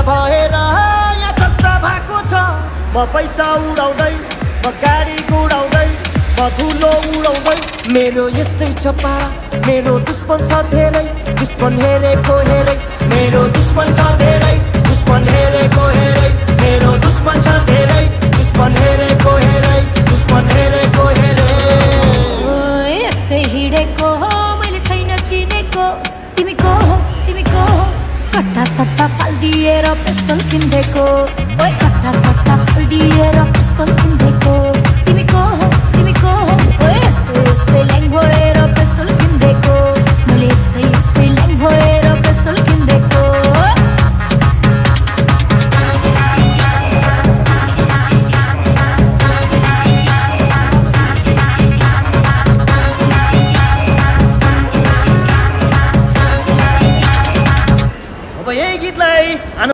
भएर यहाँ चर्चा भएको छ। म पैसा उडाउँदै, म गाडी गुडाउँदै, म धुलो उडाउँदै। मेरो यस्तै छ पारा, मेरो दुश्मन छ धेरै, दुश्मन हेरेको हेरै। मेरो दुश्मन छ धेरै, दुश्मन हेरेको हेरै। मेरो दुश्मन छ धेरै, दुश्मन हेरेको हेरै, दुश्मन हेरेको हेरै। यतै हिँडेको हो मैले छैन चिनेको। तिमी को हो, तिमी को हो? कट्टा सट्टा फालिदिएर पिस्तल किन्देको। कट्टा सट्टा फालिदिएर पिस्तल किन्देको।